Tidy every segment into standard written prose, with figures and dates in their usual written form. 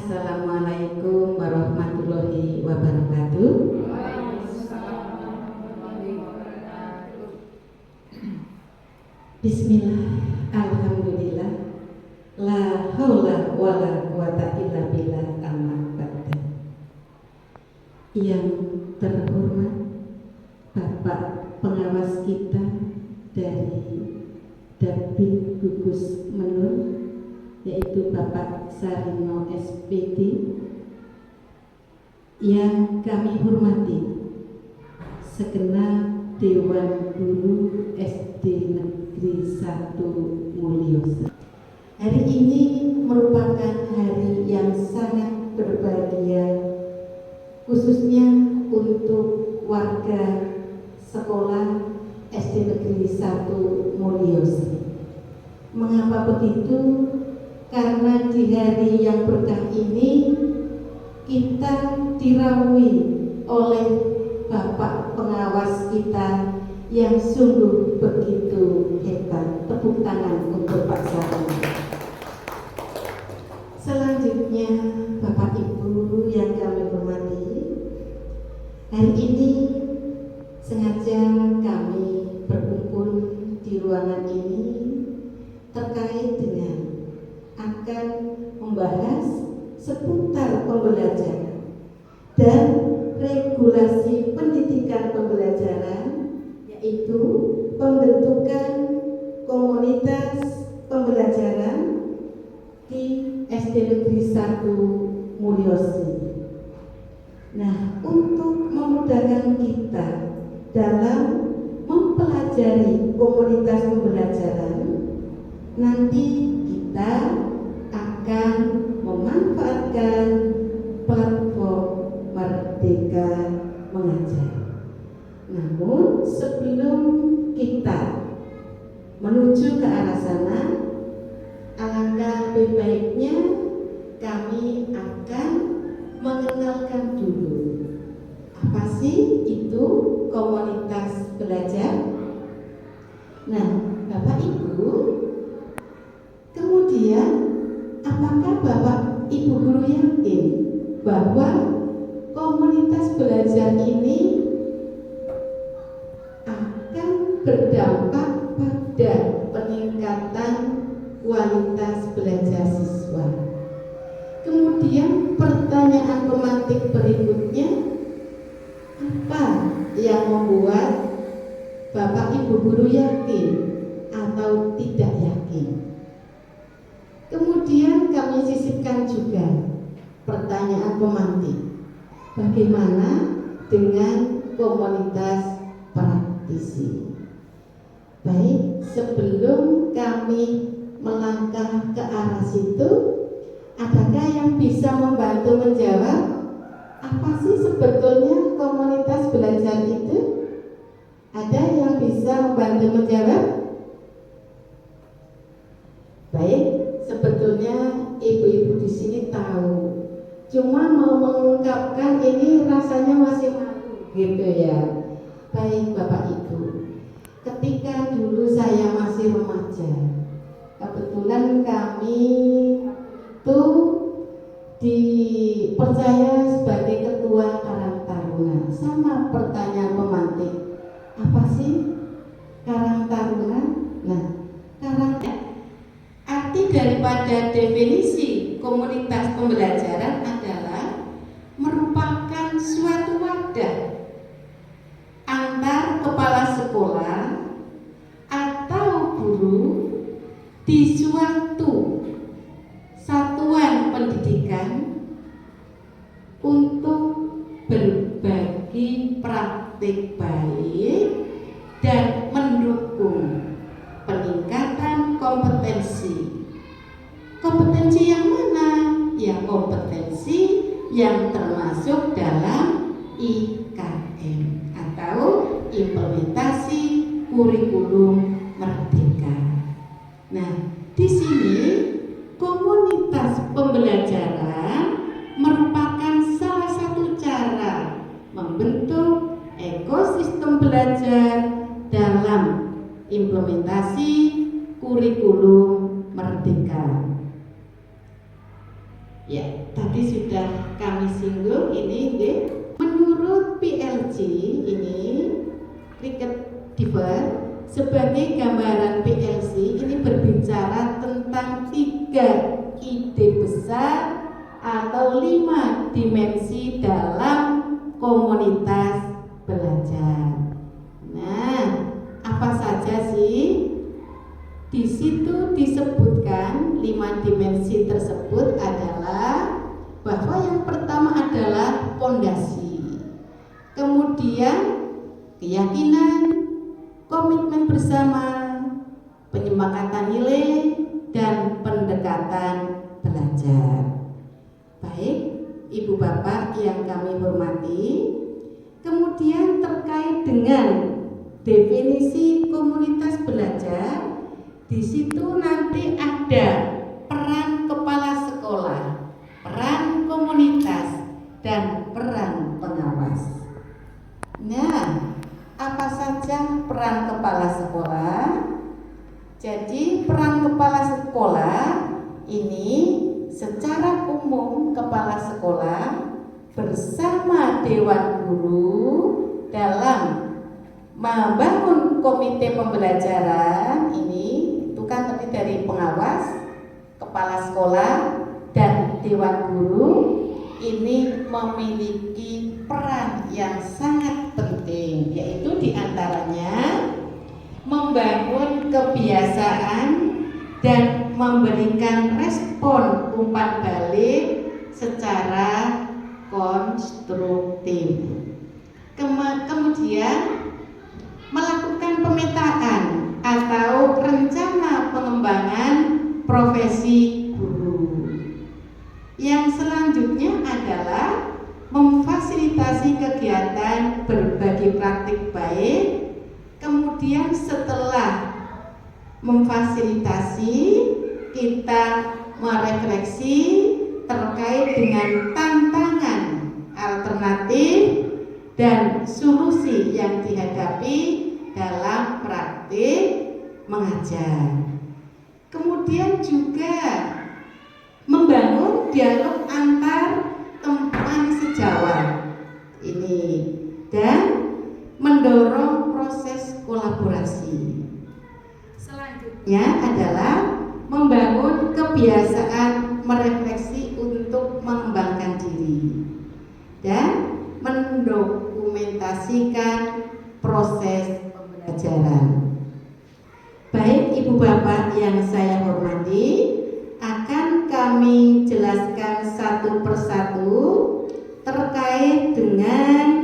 Assalamualaikum warahmatullahi wabarakatuh. Bismillah, alhamdulillah, la haula wala quwata illa billah, amma ba'da. Yang terhormat Bapak pengawas kita dari Dabin Gugus Menur, yaitu Bapak Sarino SPD, yang kami hormati segenap Dewan Guru SD Negeri 1 Mulyoso. Hari ini merupakan hari yang sangat berbahagia, khususnya untuk warga sekolah SD Negeri 1 Mulyoso. Mengapa begitu? Karena di hari yang berkah ini kita dirawui oleh Bapak pengawas kita yang sungguh begitu hebat. Tepuk tangan untuk Pak Sarino. Selanjutnya Bapak Ibu yang kami hormati, hari ini sengaja kami berkumpul di ruangan ini terkait dengan akan membahas seputar pembelajaran dan regulasi pendidikan pembelajaran, yaitu pembentukan komunitas pembelajaran di SD Negeri 1 Mulyoso. Nah, untuk memudahkan kita dalam mempelajari komunitas pembelajaran, nanti kita akan memanfaatkan platform Merdeka Mengajar. Namun sebelum kita menuju ke arah sana, alangkah lebih baiknya kami akan mengenalkan dulu apa sih itu komunitas belajar. Nah, Bapak Ibu, kemudian apakah Bapak Ibu guru yakin bahwa komunitas belajar ini akan berdampak pada peningkatan kualitas belajar siswa? Kemudian pertanyaan pemantik berikutnya, apa yang membuat Bapak Ibu guru yakin atau tidak yakin? Kemudian kami sisipkan juga pertanyaan pemantik, bagaimana dengan komunitas praktisi? Baik, sebelum kami melangkah ke arah situ, adakah yang bisa membantu menjawab apa sih sebetulnya komunitas belajar itu? Ada yang bisa membantu menjawab? Baik, sebetulnya ibu-ibu di sini tahu, cuma mau mengungkapkan ini rasanya masih malu, gitu ya. Baik Bapak Ibu, ketika dulu saya masih remaja, kebetulan kami itu dipercaya sebagai ketua Karang Taruna. Sama pertanyaan pemantik, apa sih Karang Taruna? Nah, Karang, arti daripada definisi komunitas pembelajaran adalah merupakan suatu wadah antar kepala sekolah atau guru di suatu satuan pendidikan untuk berbagi praktik baik dan mendukung peningkatan kompetensi. Kompetensi yang mana? Ya, kompetensi yang termasuk dalam IKM atau implementasi kurikulum merdeka. Nah, di sini komunitas pembelajaran merupakan salah satu cara membentuk ekosistem belajar dalam implementasi kurikulum merdeka. Ya, tadi sudah kami singgung ini, menurut PLG ini cricket diver sebagai gambaran PLC ini berbicara tentang 3 ide besar atau 5 dimensi dalam komunitas belajar. Nah, apa saja sih? Di situ disebutkan 5 dimensi tersebut adalah bahwa yang pertama adalah pondasi, kemudian keyakinan, komitmen bersama, penyepakatan nilai, dan pendekatan belajar. Baik, Ibu Bapak yang kami hormati, kemudian terkait dengan definisi komunitas belajar, di situ nanti ada peran kepala sekolah, peran komunitas, dan peran pengawas. Nah, apa saja peran kepala sekolah? Jadi peran kepala sekolah ini secara umum kepala sekolah bersama dewan guru dalam membangun komite pembelajaran ini, itu kan terdiri dari pengawas, kepala sekolah, dan dewan guru. Ini memiliki peran yang sangat penting, yaitu diantaranya membangun kebiasaan dan memberikan respon umpan balik secara konstruktif. Kemudian melakukan pemetaan atau rencana pengembangan profesi guru. Yang selanjutnya adalah memfasilitasi kegiatan berbagi praktik baik. Kemudian setelah memfasilitasi, kita merefleksi terkait dengan tantangan alternatif dan solusi yang dihadapi dalam praktik mengajar. Kemudian juga membangun dialog antar teman sejawat ini dan mendorong proses kolaborasi. Selanjutnya adalah membangun kebiasaan merefleksi untuk mengembangkan diri dan mendokumentasikan proses pembelajaran. Baik Ibu Bapak yang saya hormati, akan kami jelaskan satu persatu terkait dengan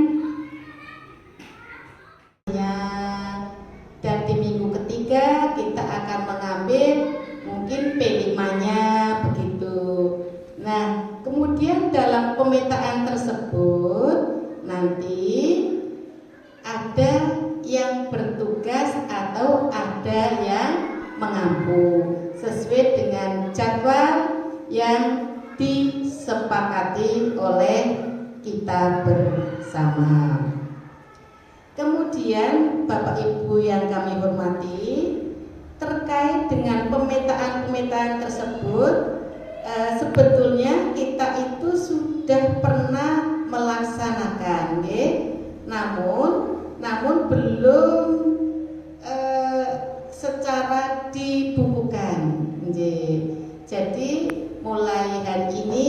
dan di minggu ketiga kita akan mengambil mungkin P5-nya begitu. Nah, kemudian dalam pemetaan tersebut nanti ada yang bertugas atau ada yang mengampu sesuai dengan jadwal yang disepakati oleh kita bersama. Kemudian Bapak Ibu yang kami hormati, terkait dengan pemetaan tersebut, sebetulnya kita itu sudah pernah melaksanakan, namun belum secara dibukukan. Jadi mulai hari ini,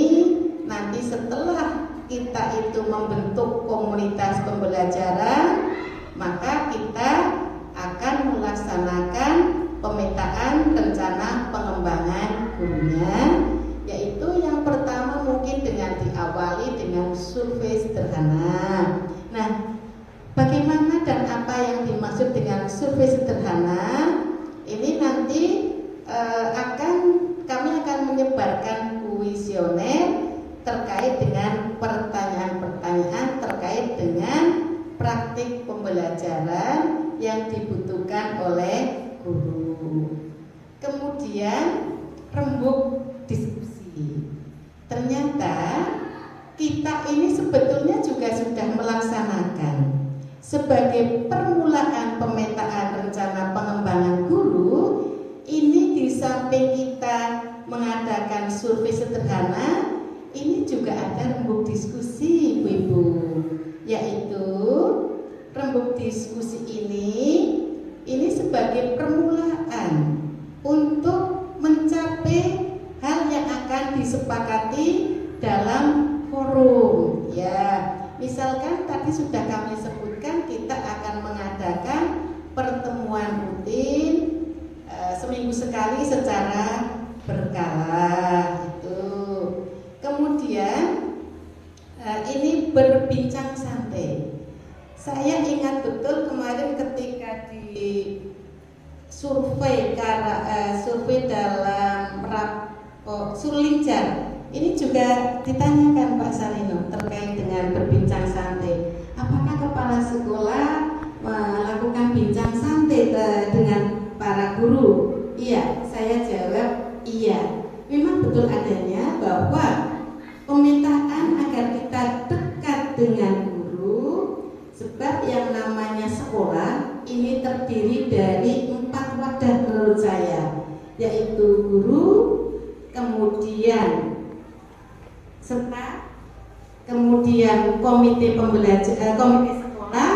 nanti setelah kita itu membentuk komunitas pembelajaran, maka kita akan melaksanakan pemetaan rencana pengembangan gurunya, yaitu yang pertama mungkin dengan diawali dengan survei sederhana. Nah, bagaimana dan apa yang dimaksud dengan survei sederhana? Ini nanti kami akan menyebarkan kuesioner terkait dengan pertanyaan-pertanyaan terkait dengan praktik pembelajaran yang dibutuhkan oleh guru. Kemudian rembuk diskusi. Ternyata kita ini sebetulnya juga sudah melaksanakan sebagai permulaan pemetaan rencana pengembangan guru. Ini di samping kita mengadakan survei sederhana, ini juga ada rembuk diskusi Ibu-ibu, yaitu rembuk diskusi ini sebagai permulaan untuk mencapai hal yang akan disepakati dalam forum. Ya, misalkan tadi sudah kami sebutkan kita akan mengadakan pertemuan rutin seminggu sekali secara berkala itu. Kemudian ini berbincang santai. Saya ingat betul kemarin ketika di survei dalam Surlincar ini juga ditanyakan Pak Salino terkait dengan berbincang santai. Apakah kepala sekolah melakukan bincang santai dengan para guru? Iya, saya jawab iya. Memang betul adanya bahwa pemetaan agar kita dekat dengan guru, sebab yang namanya sekolah ini terdiri dari 4 wadah menurut saya, yaitu guru, kemudian serta, kemudian komite sekolah,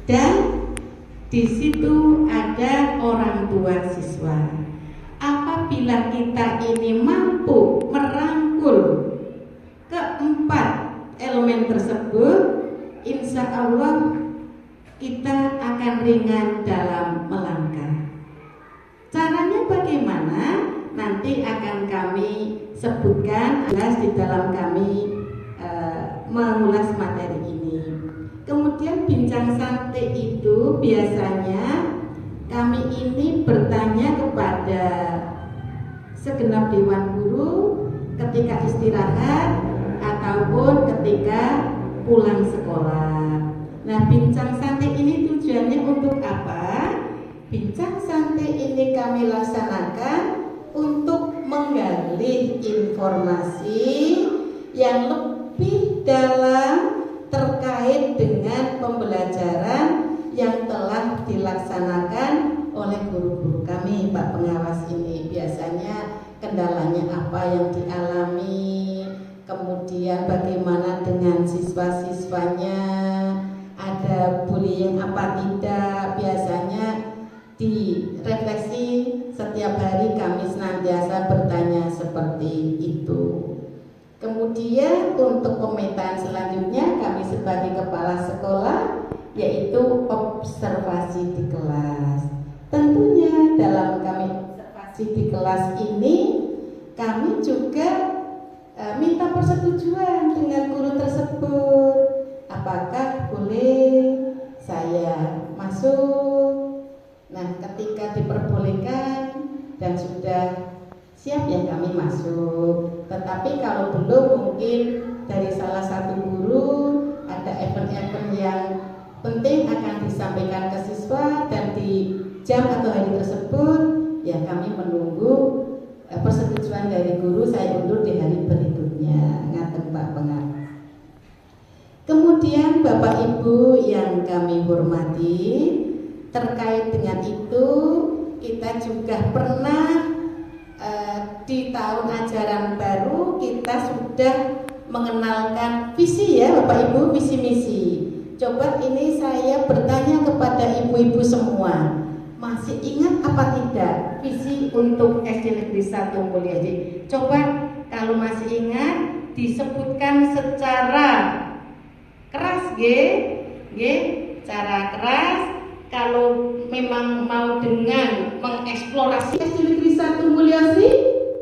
dan di situ ada orang tua siswa. Apabila kita ini mampu merangkul keempat elemen tersebut, insya Allah kita akan ringan dalam melangkah. Caranya bagaimana? Nanti akan kami sebutkan di dalam kami mengulas materi ini. Kemudian bincang santai itu biasanya kami ini bertanya kepada segenap dewan guru ketika istirahat ataupun ketika pulang sekolah. Nah, bincang santai ini tujuannya untuk apa? Bincang santai ini kami laksanakan untuk menggali informasi yang lebih dalam terkait dengan pembelajaran yang telah dilaksanakan oleh guru-guru kami, Pak Pengawas ini. Biasanya kendalanya apa yang dialami, kemudian bagaimana dengan siswa-siswanya, ada bullying apa tidak. Biasanya direfleksi setiap hari kami senantiasa bertanya seperti itu. Kemudian untuk pemetaan selanjutnya kami sebagai kepala sekolah yaitu observasi di kelas. Tentunya dalam kami observasi di kelas ini kami juga minta persetujuan dengan guru tersebut. Apakah boleh saya masuk? Nah, ketika diperbolehkan dan sudah siap ya kami masuk. Tetapi kalau belum, mungkin dari salah satu guru ada event-event yang penting akan disampaikan ke siswa dan di jam atau hari tersebut ya kami menunggu persetujuan dari guru, saya undur di hari berikutnya. Ngaten Pak Pengawas. Kemudian Bapak Ibu yang kami hormati, terkait dengan itu kita juga pernah di tahun ajaran baru kita sudah mengenalkan visi ya Bapak Ibu, visi misi. Coba ini saya bertanya kepada ibu-ibu semua, masih ingat apa tidak visi untuk SD Negeri 1 Mulyadi? Coba kalau masih ingat disebutkan secara keras cara keras. Kalau memang mau dengan mengeksplorasi SD Negeri 1 Mulyadi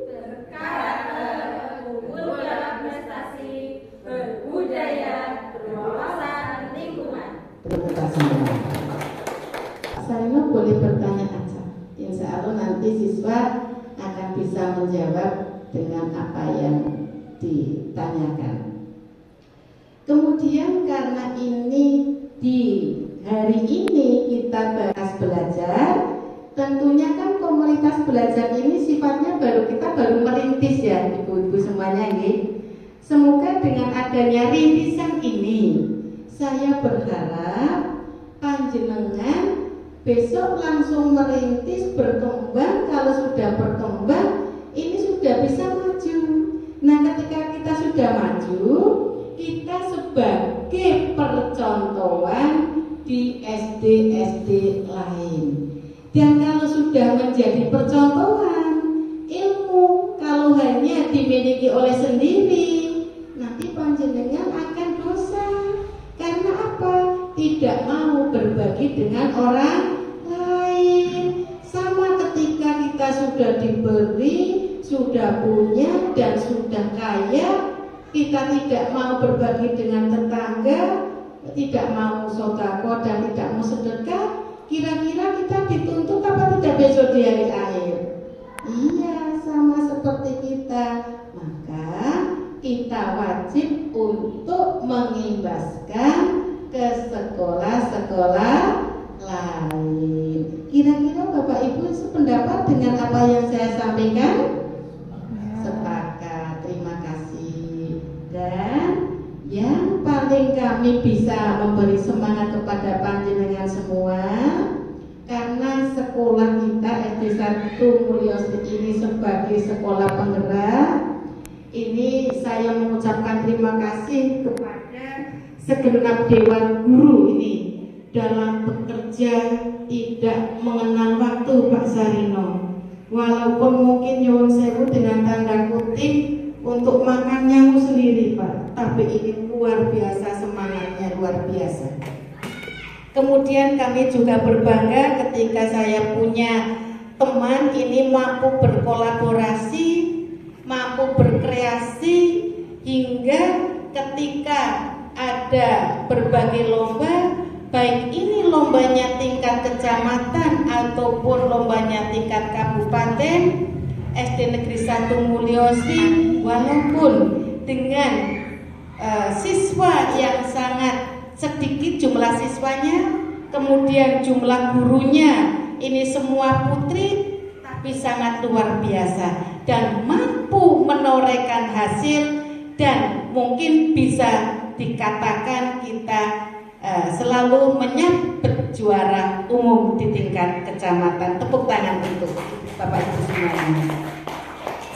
berkarakter, unggul dalam prestasi, berbudaya, berwawasan lingkungan. Terima kasih. Saya boleh bertanya aja. Insya Allah nanti siswa akan bisa menjawab dengan apa yang ditanyakan. Kemudian karena ini di hari ini kita bahas belajar, tentunya kan komunitas belajar ini sifatnya kita baru merintis ya ibu-ibu semuanya nggih. Semoga dengan adanya rintisan ini, saya berharap panjenengan besok langsung merintis, berkembang. Kalau sudah berkembang, ini sudah bisa maju. Nah, ketika kita sudah sudah maju, kita sebagai percontohan di SD-SD lain. Dan kalau sudah menjadi percontohan, ilmu kalau hanya dimiliki oleh sendiri, nanti panjenengan akan dosa. Karena apa? Tidak mau berbagi dengan orang lain. Sama ketika kita sudah diberi, sudah punya dan sudah kaya, kita tidak mau berbagi dengan tetangga, tidak mau sedekah dan tidak mau sedekah, kira-kira kita dituntut apa tidak besok di hari akhir? Iya, sama seperti kita. Maka kita wajib untuk mengimbaskan ke sekolah-sekolah lain. Kira-kira Bapak Ibu sependapat dengan apa yang saya sampaikan? Sepakat, terima kasih. Dan yang paling kami bisa memberi semangat kepada panjenengan semua, karena sekolah kita SD 1 Mulyosi ini sebagai sekolah penggerak, ini saya mengucapkan terima kasih kepada segenap dewan guru ini dalam bekerja tidak mengenal waktu, Pak Sarino. Walaupun mungkin nyuwun sewu dengan tanda kutip untuk makan nyamu sendiri, Pak, tapi ini luar biasa, semangatnya luar biasa. Kemudian kami juga berbangga ketika saya punya teman ini mampu berkolaborasi, mampu berkreasi, hingga ketika ada berbagai lomba, baik ini lombanya tingkat kecamatan ataupun lombanya tingkat kabupaten, SD Negeri 1 Mulyosi, walaupun dengan siswa yang sangat sedikit jumlah siswanya, kemudian jumlah gurunya ini semua putri, tapi sangat luar biasa dan mampu menorehkan hasil, dan mungkin bisa dikatakan kita selalu menyabet juara umum di tingkat kecamatan. Tepuk tangan untuk Bapak Ibu semuanya.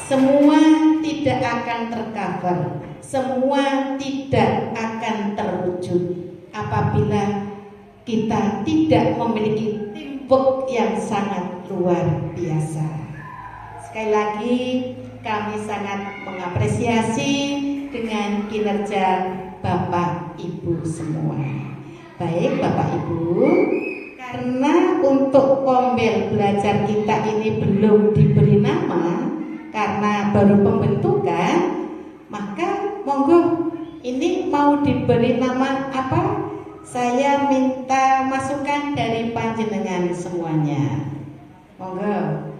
Semua tidak akan tercover, semua tidak akan terwujud apabila kita tidak memiliki teamwork yang sangat luar biasa. Sekali lagi kami sangat mengapresiasi dengan kinerja Bapak Ibu semua. Baik Bapak Ibu, karena untuk Kombel Belajar kita ini belum diberi nama karena baru pembentukan, maka monggo ini mau diberi nama apa? Saya minta masukan dari panjenengan semuanya. Monggo,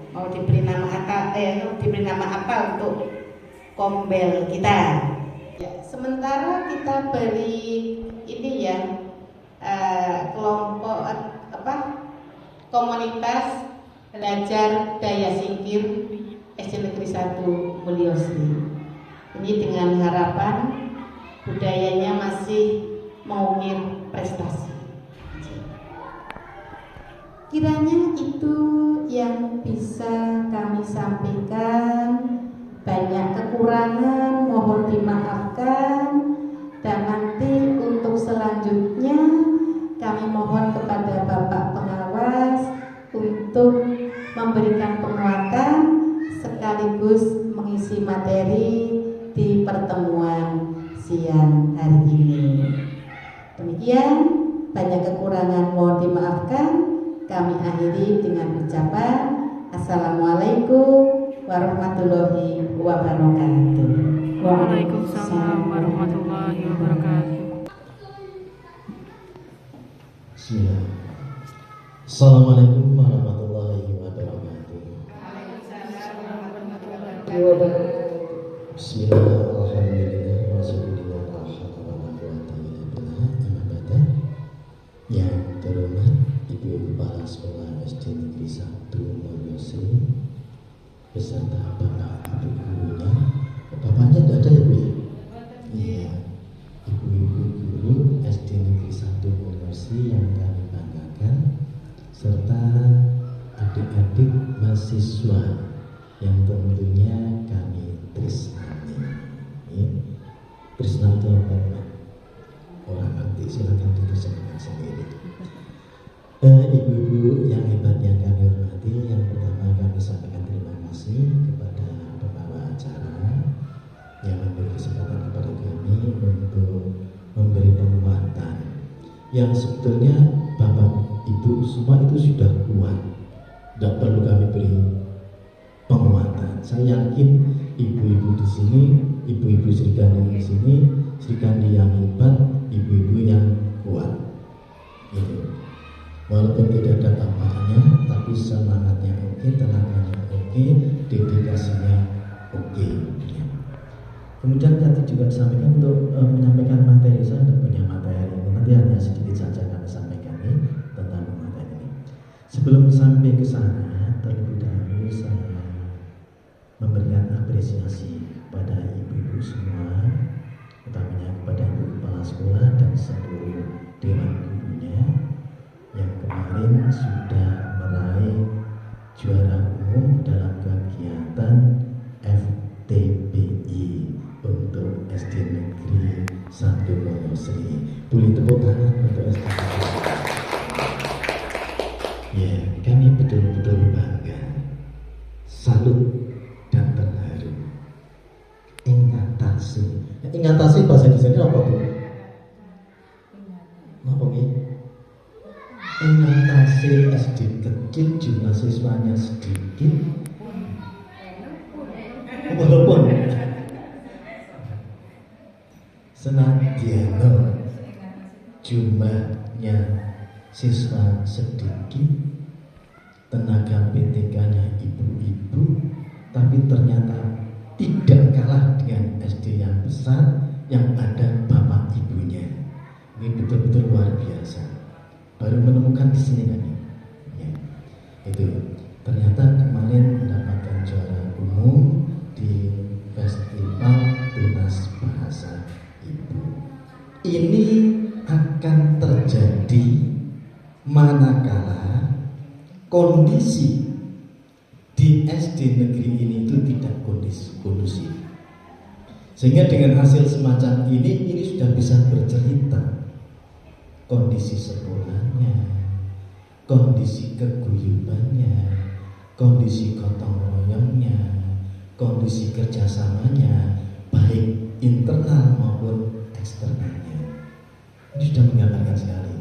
mau diberi nama apa untuk Kombel kita? Ya, sementara kita beri ini ya, kelompok komunitas belajar daya singkir SD Negeri 1 Mulyosi. Ini dengan harapan budayanya masih mengukir prestasi. Kiranya itu yang bisa kami sampaikan. Banyak kekurangan mohon dimaafkan, dan nanti untuk selanjutnya kami mohon kepada Bapak Pengawas untuk memberikan penguatan sekaligus mengisi materi di pertemuan siang hari ini. Demikian, banyak kekurangan mohon dimaafkan. Kami akhiri dengan ucapan Assalamualaikum warahmatullahi wabarakatuh. Waalaikumsalam warahmatullahi wabarakatuh. Bismillah. Assalamualaikum warahmatullahi wabarakatuh. Bismillah, alhamdulillah, wassalamualaikum warahmatullahi wabarakatuh. Yang terhormat Ibu Kepala Sekolah SD Negeri 1 Mulyosi beserta Bapak Ibu gurunya. Bapaknya tidak ada ya Bu ya? Iya. Ibu-ibu guru SD Negeri 1 Mulyosi yang kami banggakan, serta adik-adik mahasiswa yang tentunya kami tresnani. yang sebetulnya Bapak Ibu semua itu sudah kuat, tidak perlu kami beri penguatan. Saya yakin ibu-ibu di sini, ibu-ibu Srikandi di sini, Srikandi yang hebat, ibu-ibu yang kuat. Gitu. Walaupun tidak ada bapaknya, tapi semangatnya oke, tenaganya oke, dedikasinya oke. Kemudian tadi juga disampaikan untuk menyampaikan materi, saya tidak punya materi, nanti hanya sedikit saja kami sampaikan ini tentang materi ini. Sebelum sampai ke sana, terlebih dahulu saya memberikan apresiasi kepada ibu-ibu semua, utamanya kepada ibu kepala sekolah dan seluruh dewan gurunya yang kemarin sudah meraih juara umum dalam kegiatan FTBI untuk SD Negeri 1 Wonosri. Boleh tepuk tangan untuk SD Negeri. Ya, kami betul-betul bangga, salut dan terharu. Ingatasi bahasa Indonesia apa Bu? Apa ini? Ingatasi SD kecil, jumlah siswanya sedikit, walaupun senadyan jumlahnya siswa sedikit, tenaga PTK-nya ibu-ibu, tapi ternyata tidak kalah dengan SD yang besar yang ada bapak ibunya. Ini betul-betul luar biasa. Baru menemukan di sini kan ya. Itu ternyata kemarin mendapatkan juara umum di Festival Tunas Bahasa Ibu. Ini akan terjadi manakala kondisi di SD negeri ini itu tidak kondusif. Sehingga dengan hasil semacam ini sudah bisa bercerita kondisi sekolahnya, kondisi keguyubannya, kondisi gotong royongnya, kondisi kerjasamanya, baik internal maupun eksternalnya. Ini sudah menggambarkan sekali.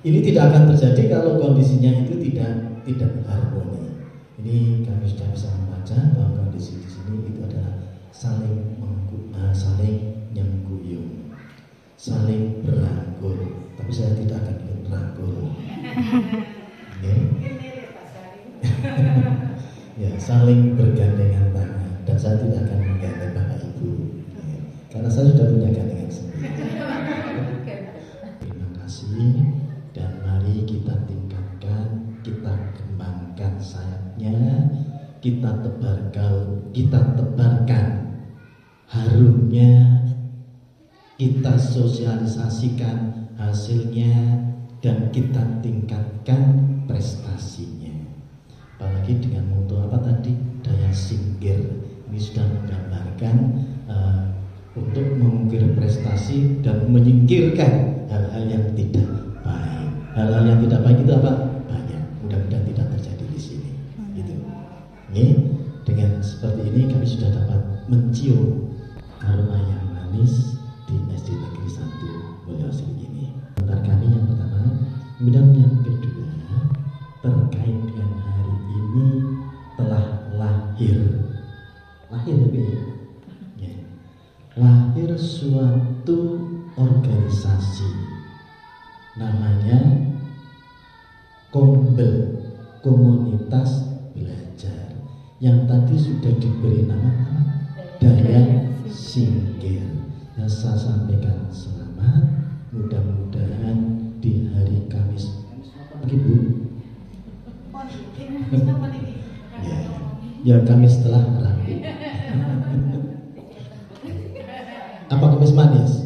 Ini tidak akan terjadi kalau kondisinya itu tidak harmoni. Ini kami sudah bisa membaca bahwa kondisi di sini itu adalah saling mengguyung, saling berangkul. Tapi saya tidak akan ikut merangkul. Ya, saling bergandengan tangan. Dan saya tidak akan menggandeng Bapak Ibu, karena saya sudah punya gandengan sendiri. Terima kasih. Dan mari kita tingkatkan, kita kembangkan sayapnya, kita tebarkan harumnya, kita sosialisasikan hasilnya, dan kita tingkatkan prestasinya. Apalagi dengan mutu apa tadi, daya singgir. Ini sudah menggambarkan untuk mengukir prestasi dan menyingkirkan hal-hal yang tidak baik. Hal-hal yang tidak baik itu apa? Banyak. Mudah-mudahan tidak terjadi di sini. Gitu. Ini dengan seperti ini kami sudah dapat mencium aroma yang manis di SD Negeri 1 Wonosri ini. Bentar kami yang pertama, kemudian yang kedua terkait dengan hari ini telah lahir ya, lahir suatu organisasi namanya Kombel, Komunitas Belajar, yang tadi sudah diberi nama Daya Singgir. Yang saya sampaikan selamat, mudah-mudahan di hari Kamis Bu. Ya Kamis setelah Rabu. Apa Kamis manis?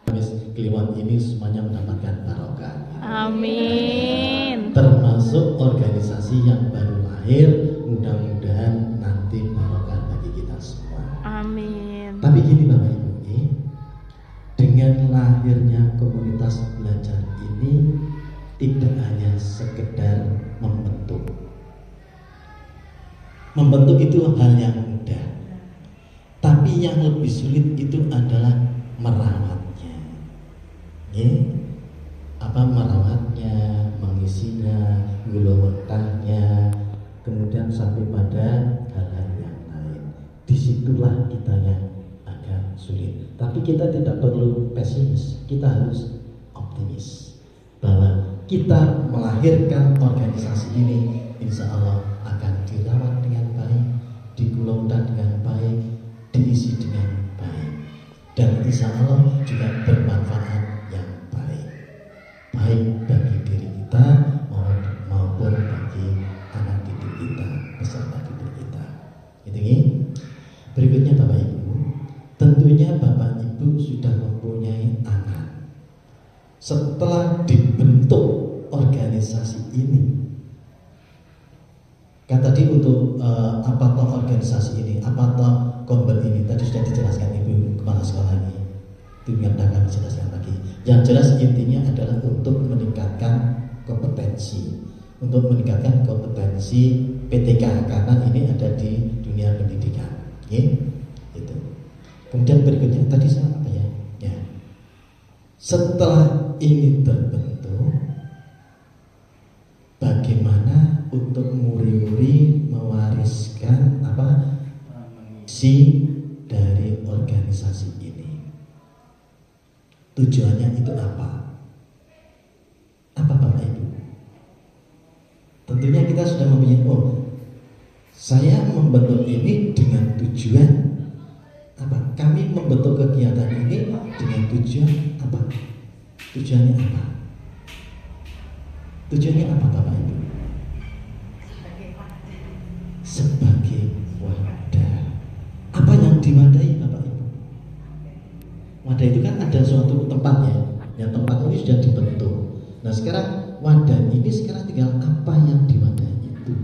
Kamis Kliwon ini semuanya mendapatkan barokah. Amin. Termasuk organisasi yang baru lahir, mudah-mudahan nanti barokah bagi kita semua. Amin. Tapi gini Bapak Ibu, dengan lahirnya komunitas belajar ini tidak hanya sekedar membentuk. Membentuk itu hal yang mudah, tapi yang lebih sulit itu adalah merawatnya. merawatnya, mengisinya, ngulawetahnya, kemudian sampai pada hal-hal yang lain. Disitulah kitanya agak sulit. Tapi kita tidak perlu pesimis, kita harus optimis bahwa kita melahirkan organisasi ini, insya Allah akan dirawat dengan baik, dikelola dengan baik, diisi dengan baik, dan insya Allah juga bermanfaat yang baik, baik bagi diri kita maupun bagi anak didik kita, peserta didik kita. Ini berikutnya Bapak Ibu, tentunya Bapak Ibu sudah mempunyai anak. Setelah dibentuk organisasi ini, kan tadi untuk apa toh organisasi ini, apa toh kombel ini, tadi sudah dijelaskan Ibu Kepala Sekolah ini. Itu yang akan dijelaskan lagi. Yang jelas intinya adalah untuk meningkatkan kompetensi, PTK, karena ini ada di dunia pendidikan. Itu. Kemudian berikutnya tadi saya apa ya? Setelah ini terbentuk, bagaimana untuk muri-muri mewariskan mengisi dari organisasi ini? Tujuannya itu apa? Apa Bapak Ibu? Tentunya kita sudah mempunyai, saya membentuk ini dengan tujuan apa? Kami membentuk kegiatan ini dengan tujuan apa? Tujuannya apa? Tujuannya apa Bapak Ibu? Sebagai wadah. Apa yang diwadahi Bapak Ibu? Wadah itu kan ada suatu tempatnya. Ya, tempat ini sudah dibentuk. Nah sekarang wadah ini sekarang tinggal apa yang diwadahi itu.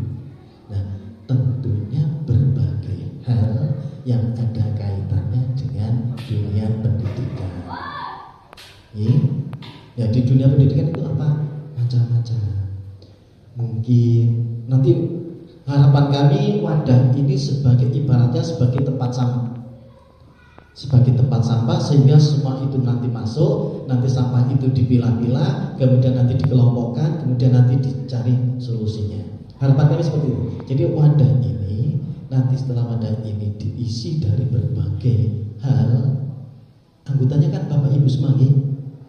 Nah tentunya berbagai hal yang ada kaitannya dengan dunia pendidikan. Ya di dunia pendidikan itu apa? Macam-macam. Mungkin nanti harapan kami wadah ini ibaratnya sebagai tempat sampah. Sebagai tempat sampah sehingga semua itu nanti masuk, nanti sampah itu dipilah-pilah, kemudian nanti dikelompokkan, kemudian nanti dicari solusinya. Harapan kami seperti itu. Jadi wadah ini nanti setelah wadah ini diisi dari berbagai hal, anggotanya kan Bapak Ibu semua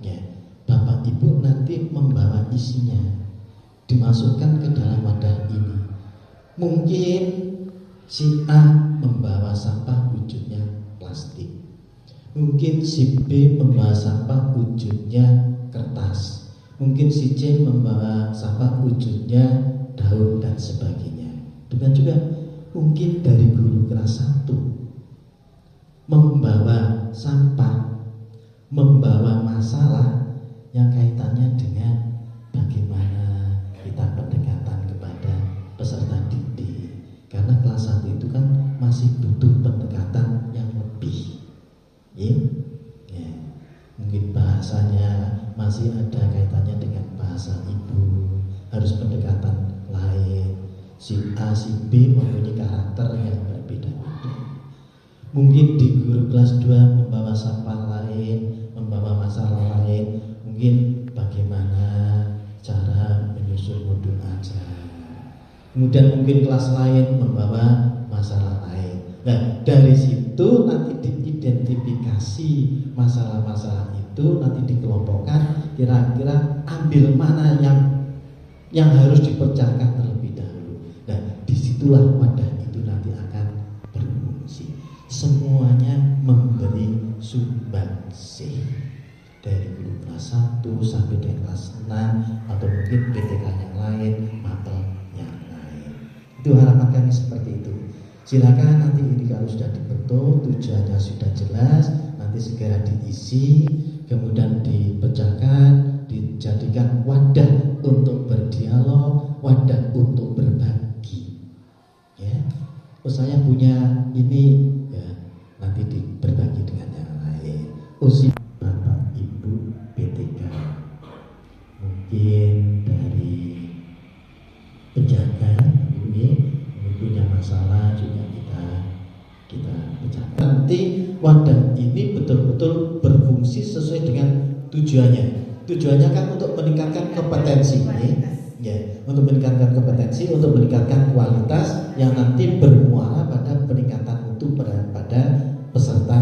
ya. Bapak Ibu nanti membawa isinya, dimasukkan ke dalam wadah ini. Mungkin si A membawa sampah wujudnya plastik, mungkin si B membawa sampah wujudnya kertas, mungkin si C membawa sampah wujudnya daun dan sebagainya. Demikian juga mungkin dari guru kelas 1 membawa sampah, membawa masalah yang kaitannya dengan bagaimana kita pendekatan kepada peserta didik. Karena kelas 1 itu kan masih butuh pendekatan yang lebih. Ya. Mungkin bahasanya masih ada kaitannya dengan bahasa ibu, harus pendekatan lain. Si A, si B mempunyai karakter yang berbeda-beda. Mungkin di guru kelas 2 membawa sampah lain, membawa masalah lain. Mungkin bagaimana cara menyusun modul ajar. Kemudian mungkin kelas lain membawa masalah lain. Nah, dari situ nanti diidentifikasi masalah-masalah itu, nanti dikelompokkan, kira-kira ambil mana yang harus dipercayakan terlebih dahulu. Nah, disitulah wadah itu nanti akan berfungsi. Semuanya memberi sumbangsih dari guru kelas 1 sampai dengan kelas 6 atau mungkin PTK yang lain, mapel yang lain. Itu harapan kami seperti itu. Silakan nanti ini kalau sudah dibentuk, tujuannya sudah jelas, nanti segera diisi, kemudian dipecahkan, dijadikan wadah untuk berdialog, wadah untuk berbagi. Ya, saya punya ini, ya, nanti berbagi dengan yang lain. Usia Bapak Ibu PTK, mungkin dari penjaga ini punya masalah juga kita pecahkan. Nanti wadah ini betul-betul berfungsi sesuai dengan tujuannya. tujuannya kan untuk meningkatkan kompetensi, ya, untuk meningkatkan kompetensi, untuk meningkatkan kualitas yang nanti bermuara pada peningkatan mutu pada peserta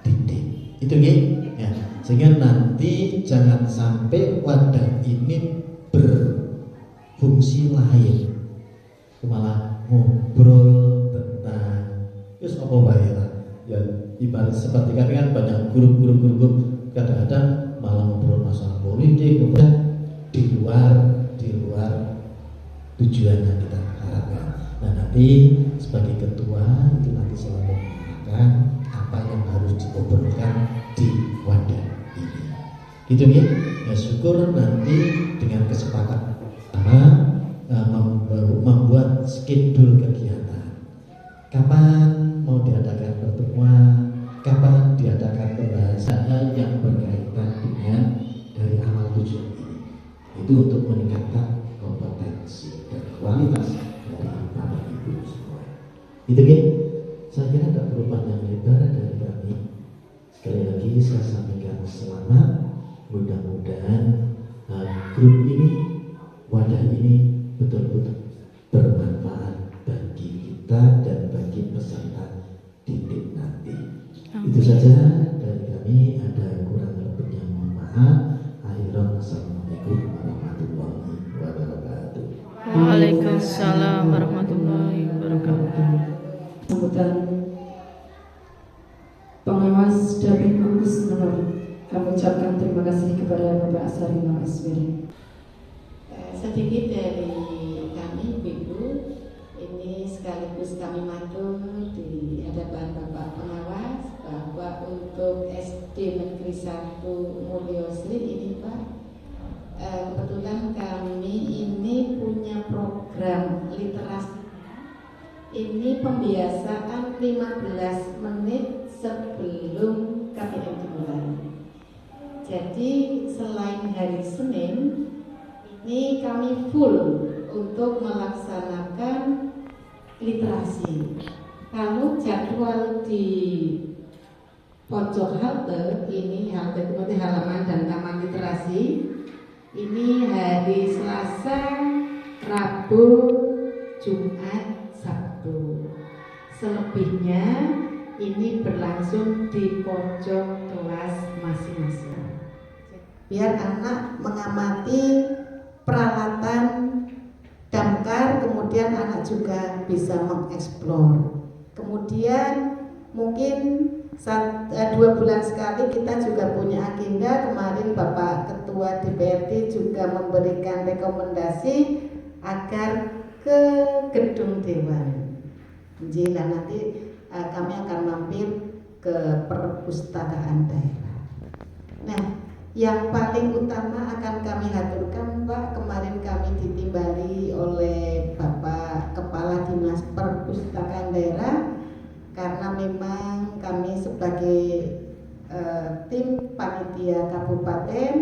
didik. Itu ya. Sehingga nanti jangan sampai wadah ini berfungsi lain, malah ngobrol tentang terus apa wae lah. Ya ibarat seperti kami kan banyak guru kadang-kadang malah ngobrol masalah politik, di luar tujuan yang kita harapkan. Nah nanti sebagai ketua itu nanti selalu mengatakan apa yang harus diobrolkan di wadah ini. Gitu ya. Ya syukur nanti dengan kesepakatan membuat schedule kegiatan. Kapan mau diadakan pertemuan, kapan diadakan pembahasan yang berkaitan dengan dari amal tujuan ini. Itu untuk meningkatkan kompetensi dan kualitas dari Bapak Ibu semua. Itu ya. Saya kira tidak perlu panjang lebar dari kami. Sekali lagi saya sampaikan selamat. Mudah-mudahan grup ini, wadah ini betul-betul bermanfaat bagi kita dan bagi peserta didik nanti. Itu saja dari kami. Ada kurang lebihnya mohon maaf. Assalamualaikum warahmatullahi wabarakatuh. Waalaikumsalam warahmatullahi wabarakatuh. Sambutan pengawas Dapil Gugus Nomor, kami ucapkan terima kasih kepada Bapak Asarino SPD. Sedikit dari kami Ibu, ini sekaligus kami matur di hadapan Bapak Pengawas bahwa untuk SD Negeri 1 Mulyosri ini Pak, kebetulan kami ini punya program literasi. Ini pembiasaan 15 menit sebelum KPM dimulai. Jadi selain hari Senin, ini kami full untuk melaksanakan literasi. Kalau jadwal di pojok halte, ini halte kemudian halaman dan taman literasi, ini hari Selasa, Rabu, Jumat, Sabtu. Selebihnya ini berlangsung di pojok kelas masing-masing. Biar anak mengamati peralatan damkar, kemudian anak juga bisa mengeksplor. Kemudian mungkin 2 bulan sekali kita juga punya agenda. Kemarin Bapak Ketua DPRD juga memberikan rekomendasi agar ke gedung Dewan. Jadi nanti kami akan mampir ke perpustakaan daerah. Nah, yang paling utama akan kami haturkan Pak, kemarin kami ditimbali oleh Bapak Kepala Dinas Perpustakaan Daerah, karena memang kami sebagai tim panitia kabupaten,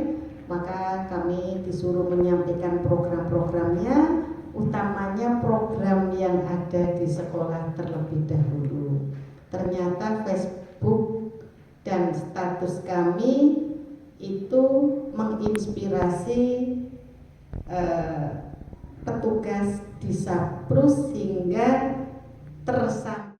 maka kami disuruh menyampaikan program-programnya, utamanya program yang ada di sekolah terlebih dahulu. Ternyata Facebook dan status kami itu menginspirasi petugas Disaprus hingga tersambung.